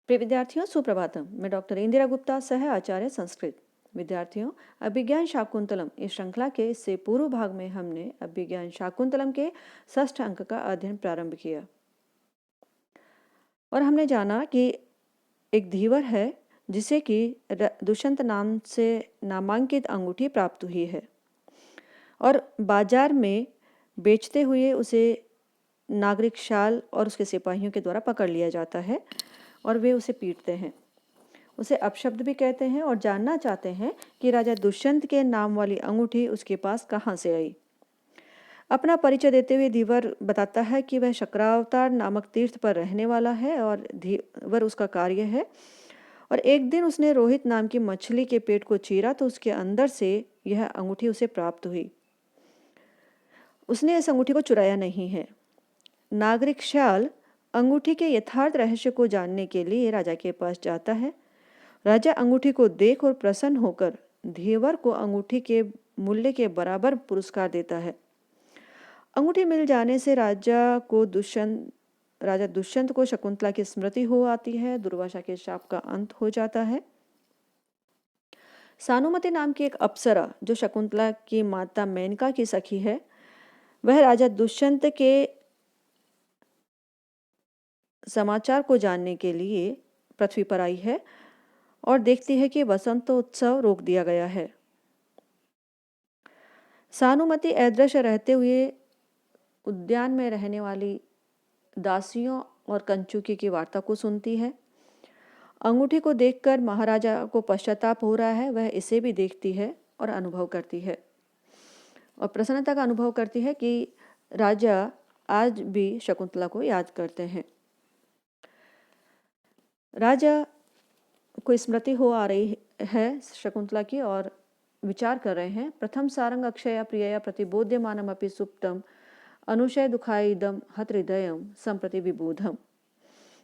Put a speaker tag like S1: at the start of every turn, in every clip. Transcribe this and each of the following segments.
S1: प्रिय विद्यार्थियों, सुप्रभातम। मैं डॉक्टर इंदिरा गुप्ता, सह आचार्य संस्कृत। विद्यार्थियों, अभिज्ञान शाकुंतलम इस श्रृंखला के इससे पूर्व भाग में हमने अभिज्ञान शाकुंतलम के षष्ठ अंक का अध्ययन प्रारंभ किया और हमने जाना कि एक धीवर है जिसे कि दुष्यंत नाम से नामांकित अंगूठी प्राप्त हुई है और बाजार में बेचते हुए उसे नागरिक शाल और उसके सिपाहियों के द्वारा पकड़ लिया जाता है और वे उसे पीटते हैं, उसे अपशब्द भी कहते हैं और जानना चाहते हैं कि राजा दुष्यंत के नाम वाली अंगूठी उसके पास कहाँ से आई। अपना परिचय देते हुए धीवर बताता है कि वह शक्रावतार नामक तीर्थ पर रहने वाला है और धीवर उसका कार्य है। और एक दिन उसने रोहित नाम की मछली के पेट को चीरा तो उसके अंदर से यह अंगूठी उसे प्राप्त हुई। उसने इस अंगूठी को चुराया नहीं है। नागरिक शाल अंगूठी के यथार्थ रहस्य को जानने के लिए राजा के पास जाता है। राजा अंगूठी को देख और प्रसन्न होकर धीवर को अंगूठी के मूल्य के बराबर पुरस्कार देता है। अंगूठी मिल जाने से राजा दुष्यंत को शकुंतला की स्मृति हो आती है। दुर्वासा के शाप का अंत हो जाता है। सानुमति नाम की एक अप्सरा जो शकुंतला की माता मेनका की सखी है, वह राजा दुष्यंत के समाचार को जानने के लिए पृथ्वी पर आई है और देखती है कि वसंतोत्सव रोक दिया गया है। सानुमति अदृश्य रहते हुए उद्यान में रहने वाली दासियों और कंचुकी की वार्ता को सुनती है। अंगूठी को देखकर महाराजा को पश्चाताप हो रहा है। वह इसे भी देखती है और अनुभव करती है और प्रसन्नता का अनुभव करती है कि राजा आज भी शकुंतला को याद करते हैं। राजा को स्मृति हो आ रही है शकुंतला की और विचार कर रहे हैं। प्रथम सारंग अक्षया प्रियया प्रतिबोध्यमानम अपि सुप्तम अनुशय दुखाइदम हत हृदयम संप्रति विबोधम।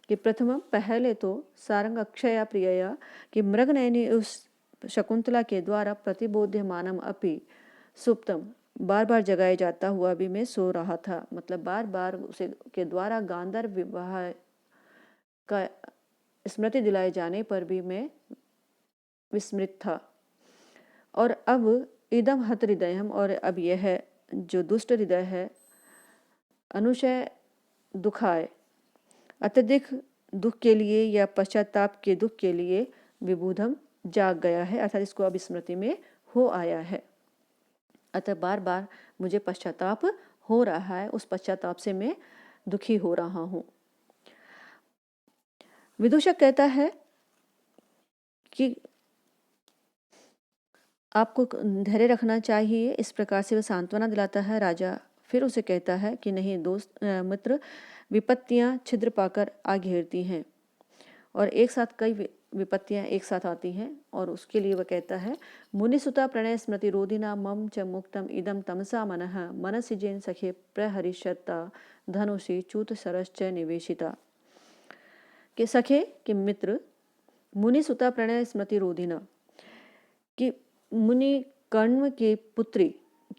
S1: कि प्रथम पहले तो सारंग अक्षया प्रियया कि मृगनयनी उस शकुंतला के द्वारा प्रतिबोध्यमानम अपि सुप्तम बार बार जगाए जाता हुआ भी मैं सो रहा था। मतलब बार बार उसे के द्वारा गांधर्व विवाह का स्मृति दिलाए जाने पर भी मैं विस्मृत था। और अब इदम हत हृदयम, और अब यह जो दुष्ट हृदय है अनुशय दुखाए अत्यधिक दुख के लिए या पश्चाताप के दुख के लिए विबुधम जाग गया है, अर्थात इसको अब स्मृति में हो आया है। अतः बार बार मुझे पश्चाताप हो रहा है, उस पश्चाताप से मैं दुखी हो रहा हूँ। विदूषक कहता है कि आपको धैर्य रखना चाहिए। इस प्रकार से वह सांत्वना दिलाता है। राजा फिर उसे कहता है कि नहीं दोस्त मित्र, विपत्तियां छिद्र पाकर आ घेरती हैं और एक साथ कई विपत्तियां एक साथ आती हैं, और उसके लिए वह कहता है मुनिसुता प्रणय स्मृति रोधिना मम च मुक्तम इदम तमसा मनः मनसि जैन सखे प्रहरिष्यता धनुषि चूत सरश्च निवेशिता। के सखे के मित्र, मुनिसुता प्रणय स्मृति रोधिना कि मुनि कर्ण के पुत्री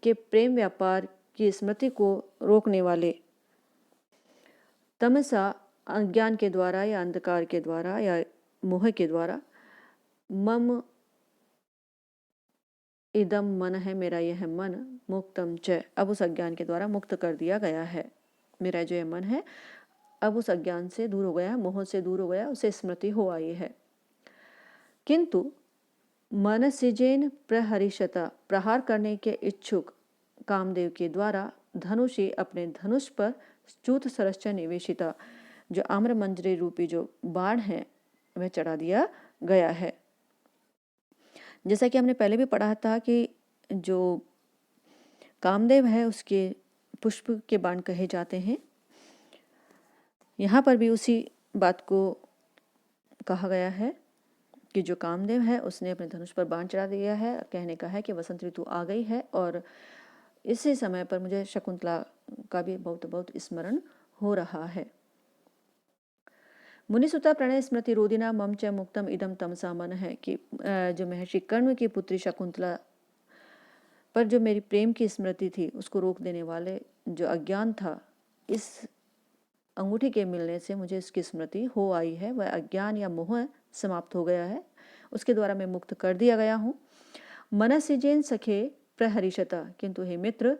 S1: के प्रेम व्यापार की स्मृति को रोकने वाले तमसा अज्ञान के द्वारा या अंधकार के द्वारा या मोह के द्वारा, मम इदम मन है मेरा यह मन, मुक्तम च अब उस अज्ञान के द्वारा मुक्त कर दिया गया है। मेरा जो यह मन है अब उस अज्ञान से दूर हो गया है, मोह से दूर हो गया, उसे स्मृति हो आई है। किंतु मनसिजेन प्रहरिषता प्रहार करने के इच्छुक कामदेव के द्वारा धनुषी अपने धनुष पर चूत सरश्च निवेशिता जो आम्र मंजरी रूपी जो बाण है वह चढ़ा दिया गया है। जैसा कि हमने पहले भी पढ़ा था कि जो कामदेव है उसके पुष्प के बाण कहे जाते हैं। यहाँ पर भी उसी बात को कहा गया है कि जो कामदेव है उसने अपने धनुष पर बाण चढ़ा दिया है। कहने का है कि वसंत ऋतु आ गई है और इसी समय पर मुझे शकुंतला का भी बहुत बहुत स्मरण हो रहा है। मुनिसुता प्रणय स्मृति रोदिना मम च मुक्तम इदम तमसा मन है कि जो महर्षि कर्ण की पुत्री शकुंतला पर जो मेरी प्रेम की स्मृति थी उसको रोक देने वाले जो अज्ञान था, इस अंगूठी के मिलने से मुझे इसकी स्मृति हो आई है, वह अज्ञान या मोह समाप्त हो गया है, उसके द्वारा मैं मुक्त कर दिया गया हूँ। मनसिजेन सखे प्रहरिषता, किंतु हे मित्र,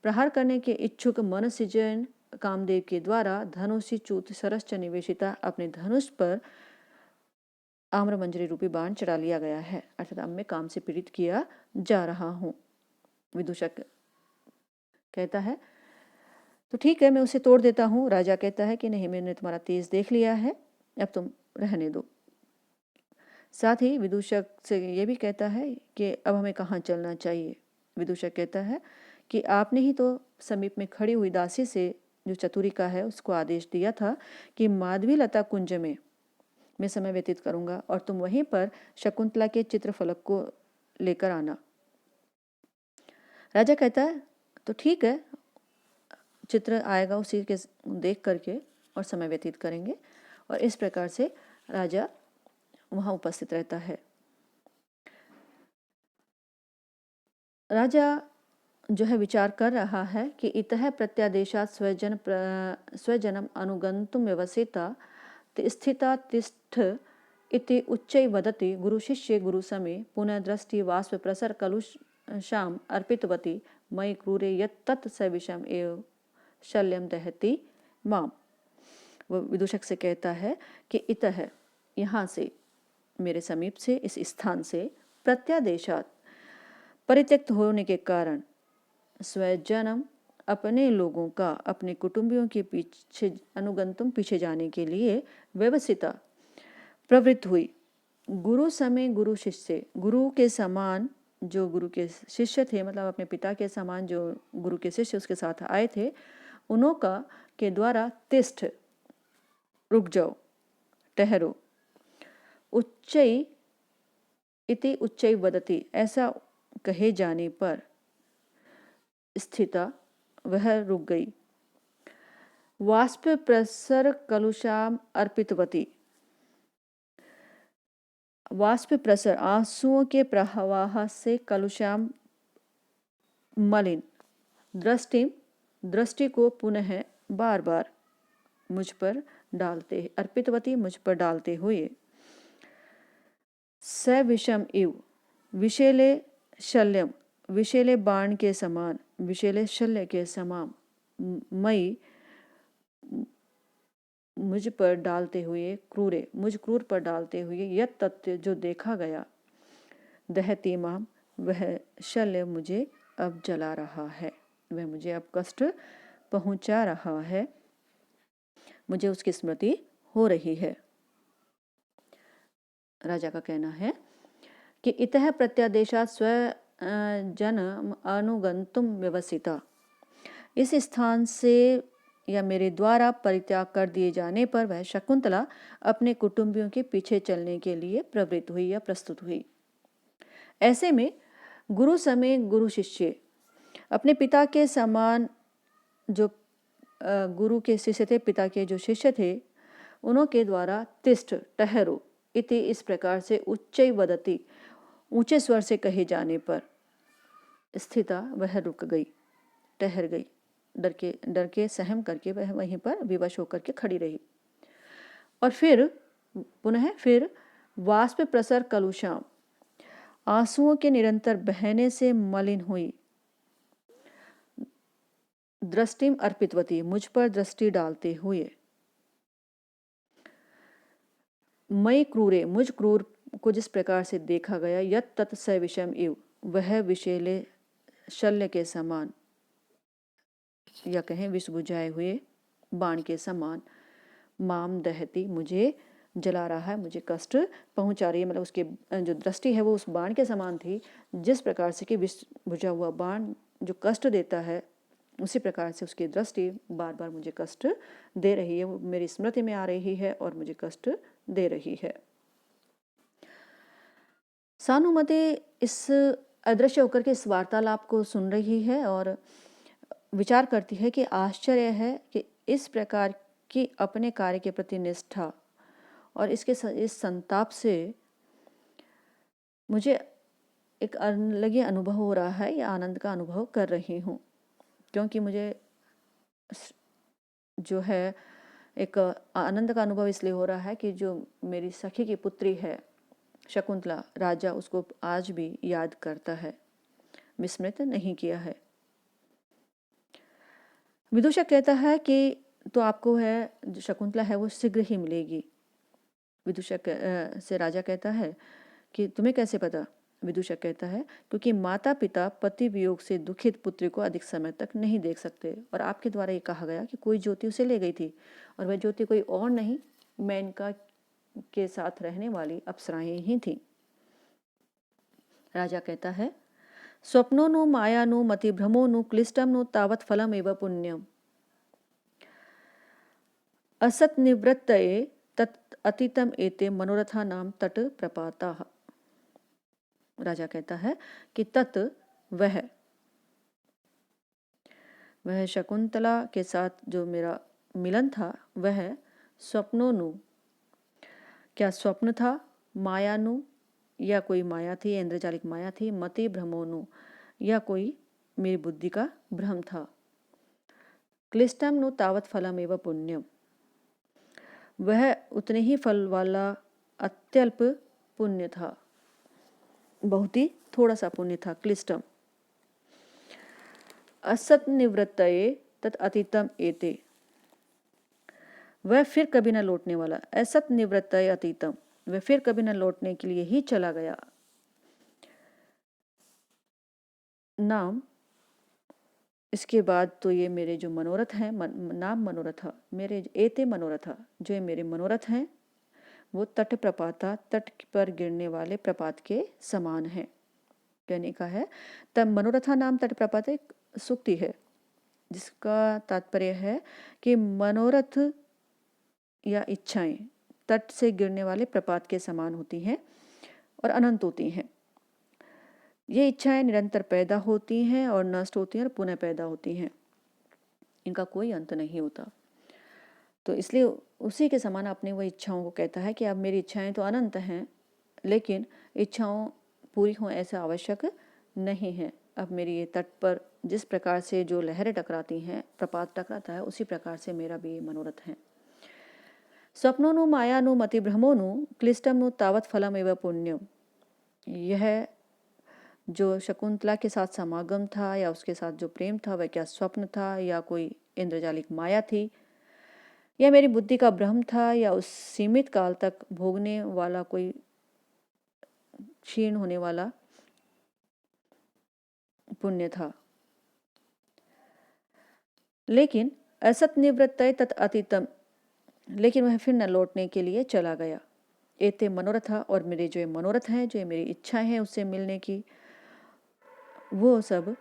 S1: प्रहार करने के इच्छुक मनसिजेन कामदेव के द्वारा धनुषी चूत सरश्च निवेशिता, अपने धनुष पर आम्रमंजरी रूपी बाण चढ़ा लिया गया है, अर्थात अब मैं काम से पीड़ित किया जा रहा हूँ। विदूषक कहता है तो ठीक है, मैं उसे तोड़ देता हूँ। राजा कहता है कि नहीं, मैंने तुम्हारा तेज देख लिया है, अब तुम रहने दो। साथ ही विदूषक से ये भी कहता है कि अब हमें कहाँ चलना चाहिए। विदूषक कहता है कि आपने ही तो समीप में खड़ी हुई दासी से, जो चतुरिका है, उसको आदेश दिया था कि माधवी लता कुंज में मैं समय व्यतीत करूंगा और तुम वहीं पर शकुंतला के चित्रफलक को लेकर आना। राजा कहता है तो ठीक है, चित्र आएगा, उसी के देख करके और समय व्यतीत करेंगे। और इस प्रकार से राजा वहाँ उपस्थित रहता है। राजा जो है विचार कर रहा है कि इतः प्रत्यादेशात स्वजनम अनुगंतुम व्यवसिता स्थिता तिष्ठ इति उच्चै वदति गुरुशिष्ये गुरुसमे पुनः दृष्टि वाष्प प्रसर कलुषाम अर्पितवती मयि क्रूरे यत् सविषम एव शल्यम दहति माम। वो विदूषक से कहता है कि इतः, यहाँ से, मेरे समीप से, इस स्थान से, प्रत्यादेशात, परित्यक्त होने के कारण, स्वजनम, अपने लोगों का, अपने कुटुंबियों के पीछे, अनुगंतुम, पीछे जाने के लिए, व्यवसिता, प्रवृत्त हुई, गुरु समय गुरु शिष्य, गुरु के समान जो गुरु के शिष्य थे, मतलब अपने पिता के समान जो गुरु के शिष्य उसके साथ आए थे, उन्हों का के द्वारा तिष्ठ, रुक जाओ, ठहरो, उच्चई इति उच्चई वदति, ऐसा कहे जाने पर, स्थिता, वह रुक गई, वाष्प प्रसर कलुषाम अर्पितवती, वाष्प प्रसर, आंसुओं के प्रवाह से, कलुषाम, मलिन, दृष्टि को पुनः बार बार मुझ पर डालते, अर्पितवती, मुझ पर डालते हुए, सविषम इव, विषैले शल्यम, विषैले बाण के समान, विषैले शल्य के समान, मई, मुझ पर डालते हुए, क्रूरे, मुझ क्रूर पर डालते हुए, यत तथ्य, जो देखा गया, दहती माम, वह शल्य मुझे अब जला रहा है, वह मुझे अब कष्ट पहुंचा रहा है, मुझे उसकी स्मृति हो रही है। राजा का कहना है कि इतः प्रत्यादेशात स्वजन अनुगंतुम व्यवसिता, इस स्थान से या मेरे द्वारा परित्याग कर दिए जाने पर वह शकुंतला अपने कुटुंबियों के पीछे चलने के लिए प्रवृत्त हुई या प्रस्तुत हुई। ऐसे में गुरु समय गुरु शिष्य, अपने पिता के समान जो गुरु के शिष्य थे, पिता के जो शिष्य थे, उन्हों के द्वारा तिष्ठ, ठहरो, इति, इस प्रकार से, उच्चै वदति, ऊंचे स्वर से कहे जाने पर, स्थिता, वह रुक गई, ठहर गई, डर के सहम करके वह वहीं पर विवश होकर के खड़ी रही। और फिर फिर वाष्प प्रसर कलुषाम, आंसुओं के निरंतर बहने से मलिन हुई, दृष्टिम अर्पितवती, मुझ पर दृष्टि डालते हुए, मई क्रूरे, मुझ क्रूर को जिस प्रकार से देखा गया, यत तत् सविषम इव, वह विषैले शल्य के समान, या कहें विष बुझाए हुए बाण के समान, माम दहती, मुझे जला रहा है, मुझे कष्ट पहुंचा रही है। मतलब उसकी जो दृष्टि है वो उस बाण के समान थी, जिस प्रकार से कि विष बुझा हुआ बाण जो कष्ट देता है, उसी प्रकार से उसकी दृष्टि बार बार मुझे कष्ट दे रही है, वो मेरी स्मृति में आ रही है और मुझे कष्ट दे रही है। सानुमति इस अदृश्य होकर के इस वार्तालाप को सुन रही है और विचार करती है कि आश्चर्य है कि इस प्रकार की अपने कार्य के प्रति निष्ठा और इस संताप से मुझे एक अलग ही अनुभव हो रहा है, या आनंद का अनुभव कर रही हूँ, क्योंकि मुझे जो है एक आनंद का अनुभव इसलिए हो रहा है कि जो मेरी सखी की पुत्री है शकुंतला, राजा उसको आज भी याद करता है, विस्मृत नहीं किया है। विदूषक कहता है कि तो आपको है जो शकुंतला है वो शीघ्र ही मिलेगी। विदूषक से राजा कहता है कि तुम्हें कैसे पता? विदूषक कहता है क्योंकि माता पिता पति वियोग से दुखित पुत्री को अधिक समय तक नहीं देख सकते, और आपके द्वारा ये कहा गया कि कोई ज्योति उसे ले गई थी, और वह ज्योति कोई और नहीं, मेनका के साथ रहने वाली अप्सराएं ही थी। राजा कहता है स्वप्नो नु माया नु मति भ्रमो नु क्लिष्टम नु तावत फलम एवं पुण्यम असत निवृत्तये तत् अतीतम एते मनोरथा नाम तट प्रपाता। राजा कहता है कि तत् वह शकुंतला के साथ जो मेरा मिलन था वह स्वप्नोनु, क्या स्वप्न था, मायानु या कोई माया थी, इंद्रजालिक माया थी, मति भ्रमोनु या कोई मेरी बुद्धि का भ्रम था, क्लिष्टम नु तावत फलम एवं पुण्यम, वह उतने ही फल वाला अत्यल्प पुण्य था, बहुत ही थोड़ा सा पुण्य था, क्लिष्टम। असत निवृत्तये तत् अतीतम एते, वह फिर कभी न लौटने वाला, असत निवृत्तये अतीतम, वह फिर कभी न लौटने के लिए ही चला गया। नाम, इसके बाद तो ये मेरे जो मनोरथ हैं, नाम मनोरथा, मेरे एते मनोरथा, जो ये मेरे मनोरथ हैं वो तट प्रपाता, तट पर गिरने वाले प्रपात के समान है। कहने का है तब मनोरथा नाम तट प्रपात एक सूक्ति है जिसका तात्पर्य है कि मनोरथ या इच्छाएं तट से गिरने वाले प्रपात के समान होती हैं और अनंत होती हैं। ये इच्छाएं निरंतर पैदा होती हैं और नष्ट होती हैं और पुनः पैदा होती हैं, इनका कोई अंत नहीं होता। तो इसलिए उसी के समान अपने वो इच्छाओं को कहता है कि अब मेरी इच्छाएं तो अनंत हैं, लेकिन इच्छाओं पूरी हों ऐसा आवश्यक नहीं है। अब मेरी ये तट पर जिस प्रकार से जो लहरें टकराती हैं, प्रपात टकराता है, उसी प्रकार से मेरा भी ये मनोरथ है। स्वप्नो नु माया नु मति भ्रमो नु क्लिष्टम नु तावत फलम एवं पुण्यम, यह जो शकुंतला के साथ समागम था या उसके साथ जो प्रेम था वह क्या स्वप्न था या कोई इंद्रजालिक माया थी या मेरी बुद्धि का भ्रम था या उस सीमित काल तक भोगने वाला कोई क्षीण होने वाला पुण्य था। लेकिन असत निवृत्त तत् अतीतम, लेकिन वह फिर न लौटने के लिए चला गया। एते मनोरथा, और मेरे जो मनोरथ हैं, जो मेरी इच्छाएं हैं उससे मिलने की, वो सब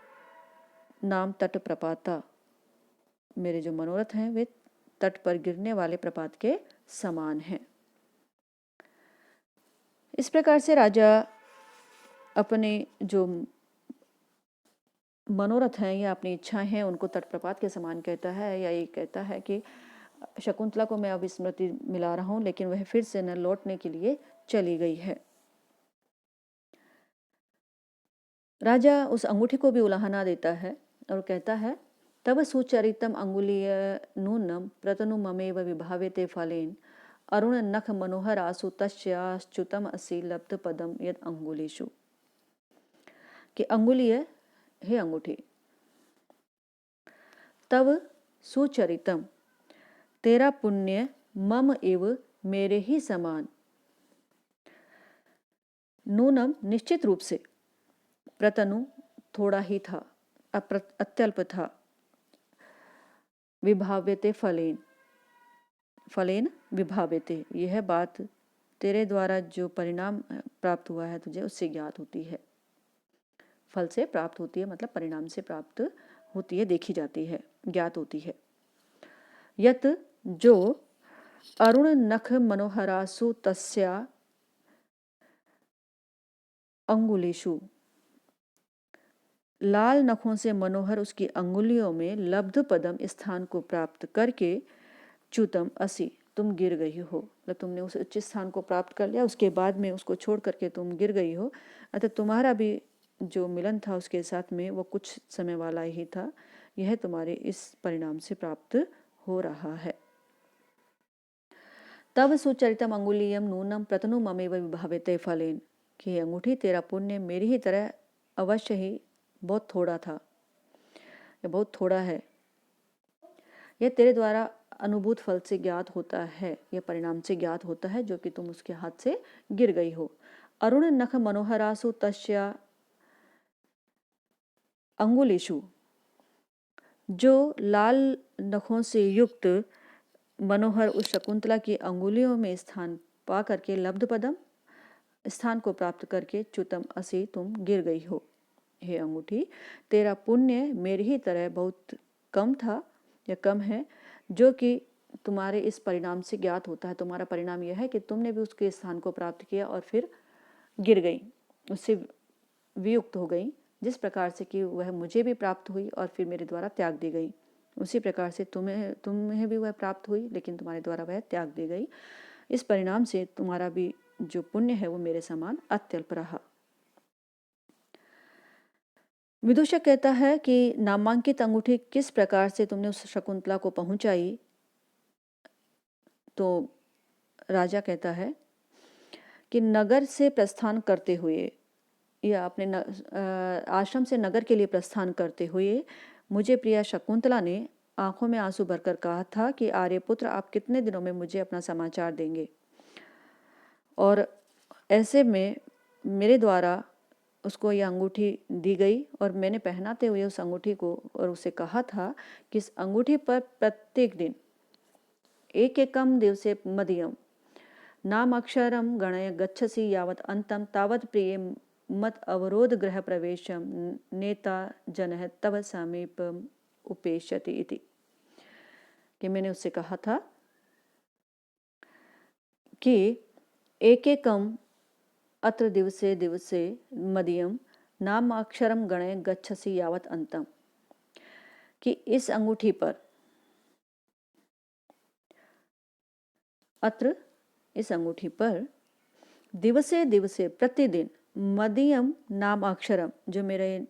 S1: नाम तट प्रपाता, मेरे जो मनोरथ हैं वे तट पर गिरने वाले प्रपात के समान हैं। इस प्रकार से राजा अपने जो मनोरथ हैं या अपनी इच्छाएं हैं उनको तट प्रपात के समान कहता है, या ये कहता है कि शकुंतला को मैं अब स्मृति मिला रहा हूं लेकिन वह फिर से न लौटने के लिए चली गई है। राजा उस अंगूठी को भी उलाहना देता है और कहता है तब सुचरितम अंगुलीय नूनम प्रतनु ममेव विभावेते फलेन अरुण नख मनोहर आसु तस्याच्युतम असि लब्ध पदम यद अंगुलीषु, कि अंगुलीय हे अंगूठी, तब सुचरितम तेरा पुण्य मम एव मेरे ही समान, नूनम निश्चित रूप से, प्रतनु थोड़ा ही था, अत्यल्प था, विभाव्यते फलेन, फलेन विभाव्यते, यह बात तेरे द्वारा जो परिणाम प्राप्त हुआ है तुझे उससे ज्ञात होती है। फल से प्राप्त होती है मतलब परिणाम से प्राप्त होती है, देखी जाती है, ज्ञात होती है। यत जो अरुण नख मनोहरासु तस्या अंगुलीषु, लाल नखों से मनोहर उसकी अंगुलियों में लब्ध पदम स्थान को प्राप्त करके च्युतम असि, तुम गिर गई हो, मतलब तुमने उस उच्च स्थान को प्राप्त कर लिया, उसके बाद में उसको छोड़ करके तुम गिर गई हो, अतः तुम्हारा भी जो मिलन था उसके साथ में वो कुछ समय वाला ही था, यह तुम्हारे इस परिणाम से प्राप्त हो रहा है। तब सुचरितम अंगुलीयम नूनम प्रतनु ममेव विभाविते फलेन, कि अंगूठी तेरा पुण्य मेरी ही तरह अवश्य ही बहुत थोड़ा था, ये बहुत थोड़ा है, यह तेरे द्वारा अनुभूत फल से ज्ञात होता है, यह परिणाम से ज्ञात होता है जो कि तुम उसके हाथ से गिर गई हो। अरुण नख मनोहरासु तस्या अंगुलिषु, जो लाल नखों से युक्त मनोहर उस शकुंतला की अंगुलियों में स्थान पा करके लब्ध पदम स्थान को प्राप्त करके च्युतम असी तुम गिर गई हो। हे अंगूठी, तेरा पुण्य मेरी ही तरह बहुत कम था या कम है, जो कि तुम्हारे इस परिणाम से ज्ञात होता है। तुम्हारा परिणाम यह है कि तुमने भी उसके स्थान को प्राप्त किया और फिर गिर गई, उससे वियुक्त हो गई, जिस प्रकार से कि वह मुझे भी प्राप्त हुई और फिर मेरे द्वारा त्याग दी गई, उसी प्रकार से तुम्हें भी वह प्राप्त हुई लेकिन तुम्हारे द्वारा वह त्याग दी गई। इस परिणाम से तुम्हारा भी जो पुण्य है वो मेरे समान अत्यल्प रहा। विदूषक कहता है कि नामांकित अंगूठी किस प्रकार से तुमने उस शकुंतला को पहुंचाई, तो राजा कहता है कि नगर से प्रस्थान करते हुए या अपने आश्रम से नगर के लिए प्रस्थान करते हुए मुझे प्रिया शकुंतला ने आंखों में आंसू भरकर कहा था कि आर्यपुत्र, आप कितने दिनों में मुझे अपना समाचार देंगे। और ऐसे में मेरे द्वारा उसको यह अंगूठी दी गई और मैंने पहनाते हुए उस अंगूठी को और उसे कहा था कि इस अंगूठी पर प्रत्येक दिन एक एकम दिवसे मदियम नाम अक्षरम गणय गच्छसि यावत अंतम तावत प्रिय मत अवरोध गृह प्रवेशम नेता जनः तव समीपम उपेष्यति इति, कि मैंने उससे कहा था कि एक एकम अत्र दिवसे दिवसे मदियम नाम अक्षरम गणय गच्छसि यावत अंतम, कि इस अंगूठी पर अत्र इस अंगूठी पर दिवसे दिवसे प्रतिदिन मदियम नाम अक्षरम, जो मेरे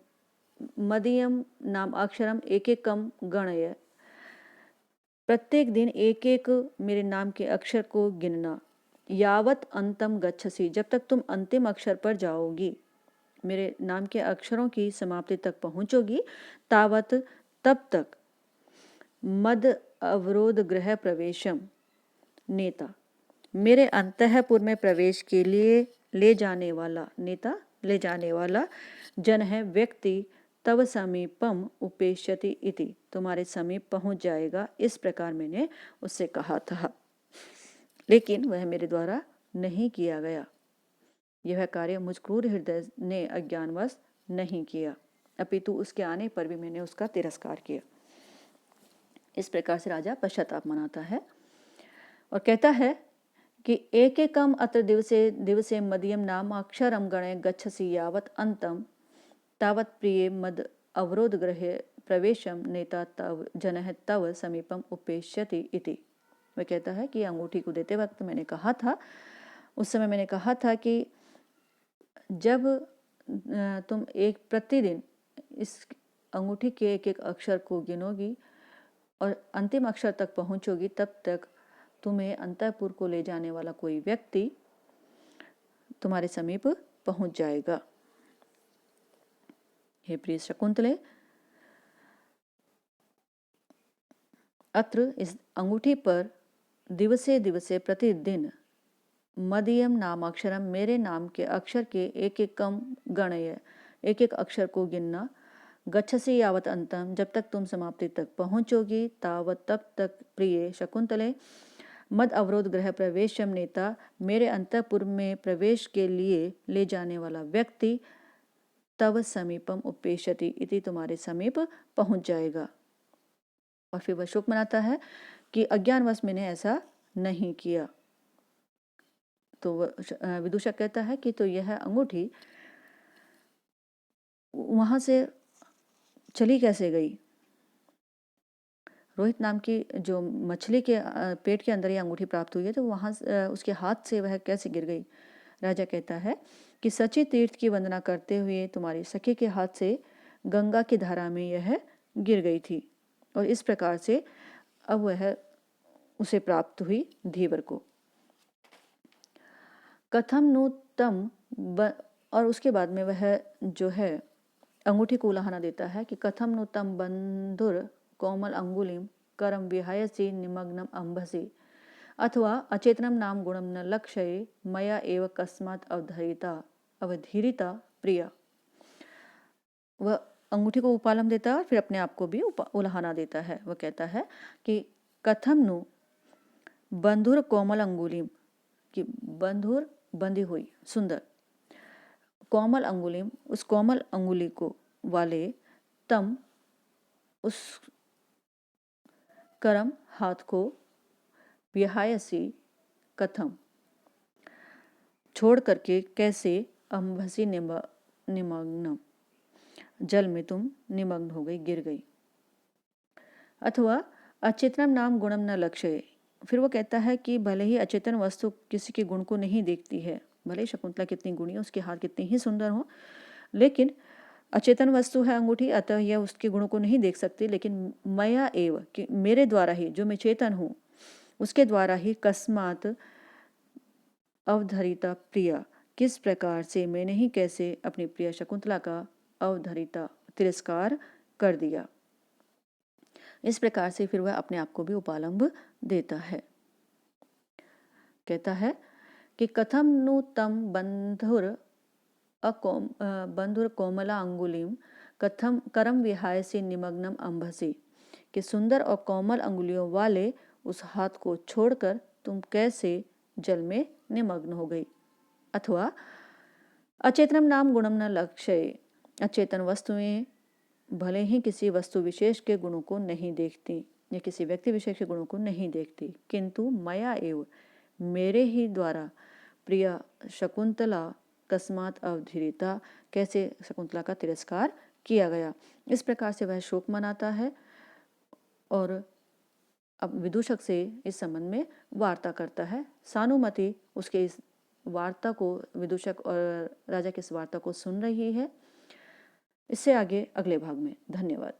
S1: मदियम नाम अक्षरम एक एकम गणय, प्रत्येक दिन एक एक मेरे नाम के अक्षर को गिनना, यावत अंतम गच्छसि, जब तक तुम अंतिम अक्षर पर जाओगी, मेरे नाम के अक्षरों की समाप्ति तक पहुंचोगी, तावत तब तक मद अवरोध गृह प्रवेशम नेता, मेरे अंतःपुर में प्रवेश के लिए ले जाने वाला नेता, ले जाने वाला जन है व्यक्ति, तव समीपम उपेष्यति इति, तुम्हारे समीप पहुंच जाएगा। इस प्रकार मैंने उससे कहा था, लेकिन वह मेरे द्वारा नहीं किया गया। यह कार्य मुझ क्रूर हृदय ने अज्ञानवश नहीं किया, अपितु उसके आने पर भी मैंने उसका तिरस्कार किया। इस प्रकार से राजा पश्चाताप मनाता है और कहता है कि एक एकम अत्र दिवसे दिवसे मदियम नाम अक्षरम गणे गच्छसि यावत अंतम तावत प्रिय मद अवरोध गृहे प्रवेशम नेता तव जनः तव समीपम उपेष्यति इति। वह कहता है कि अंगूठी को देते वक्त मैंने कहा था, उस समय मैंने कहा था कि जब तुम एक प्रतिदिन इस अंगूठी के एक एक अक्षर को गिनोगी और अंतिम अक्षर तक पहुंचोगी, तब तक तुम्हें अंतःपुर को ले जाने वाला कोई व्यक्ति तुम्हारे समीप पहुंच जाएगा। हे प्रिय शकुंतले, अत्र इस अंगूठी पर दिवसे दिवसे प्रतिदिन मदियम नाम अक्षरम, मेरे नाम के अक्षर के एक एक कम गणय, एक एक अक्षर को गिनना, गच्छसि यावत अंतम, जब तक तुम समाप्ति तक पहुंचोगी, तावत तब तक प्रिय शकुंतले मद अवरोध गृह प्रवेशम नेता, मेरे अंतःपुर में प्रवेश के लिए ले जाने वाला व्यक्ति, तव समीपम उपेष्यति इति, तुम्हारे समीप पहुंच जाएगा। और फिर वह शोक मनाता है कि अज्ञानवश मैंने ऐसा नहीं किया। तो विदूषक कहता है कि तो यह अंगूठी वहां से चली कैसे गई, रोहित नाम की जो मछली के पेट के अंदर ये अंगूठी प्राप्त हुई है, तो वहाँ उसके हाथ से वह कैसे गिर गई। राजा कहता है कि सची तीर्थ की वंदना करते हुए तुम्हारी सखी के हाथ से गंगा की धारा में यह गिर गई थी, और इस प्रकार से अब वह उसे प्राप्त हुई धीवर को। कथम नु तम और उसके बाद में वह जो है अंगूठी को उलाहना देता है कि कथम नु तम बंधुर कोमल अंगुलिम करम विहायसी निमग्नम अंबसी, अथवा अचेतनम नाम गुणम न लक्ष्ये मया एव कस्मात् अवधीरिता प्रिया। वह अंगूठी को उपालम देता है और फिर अपने आप को भी उलाहना देता है। वह कहता है कि कथम नु बंधुर कोमल अंगुलिम, कि बंधुर बंधी हुई सुंदर, कोमल अंगुलिम उस कोमल अंगुली को वाले, तम उस करम हाथ को, विहायसी कथम छोड़ करके कैसे, अंबसी निमग्न जल में तुम निमग्न हो गई, गिर गई। अथवा अचेतनम नाम गुणम न लक्ष्य, फिर वो कहता है कि भले ही अचेतन वस्तु किसी के गुण को नहीं देखती है, भले ही शकुंतला कितनी गुणी है, उसके हाथ कितने ही सुंदर हो, लेकिन अचेतन वस्तु है अंगूठी, अतः यह उसके गुणों को नहीं देख सकती। लेकिन मया एव, कि मेरे द्वारा ही, जो मैं चेतन हूँ उसके द्वारा ही, कस्मात अवधरिता प्रिया, किस प्रकार से, मैंने ही कैसे अपनी प्रिय शकुंतला का अवधरिता तिरस्कार कर दिया। इस प्रकार से फिर वह अपने आप को भी उपालंब देता है। कहता है कि कथम नु तम बंधुर कोमला अंगुलिम कथम करम विहायसी निमग्नम अंबसी, कि सुंदर और कोमल अंगुलियों वाले उस हाथ को छोड़कर तुम कैसे जल में निमग्न हो गई। अथवा अचेतनम नाम गुणम न लक्ष्य, अचेतन वस्तुएं भले ही किसी वस्तु विशेष के गुणों को नहीं देखती या किसी व्यक्ति विशेष के गुणों को नहीं देखती, किंतु मया एव, मेरे ही द्वारा, प्रिया शकुंतला कस्मात अवधीरिता, कैसे शकुंतला का तिरस्कार किया गया। इस प्रकार से वह शोक मनाता है और अब विदूषक से इस संबंध में वार्ता करता है। सानुमति उसके इस वार्ता को, विदूषक और राजा की इस वार्ता को सुन रही है। इससे आगे अगले भाग में। धन्यवाद।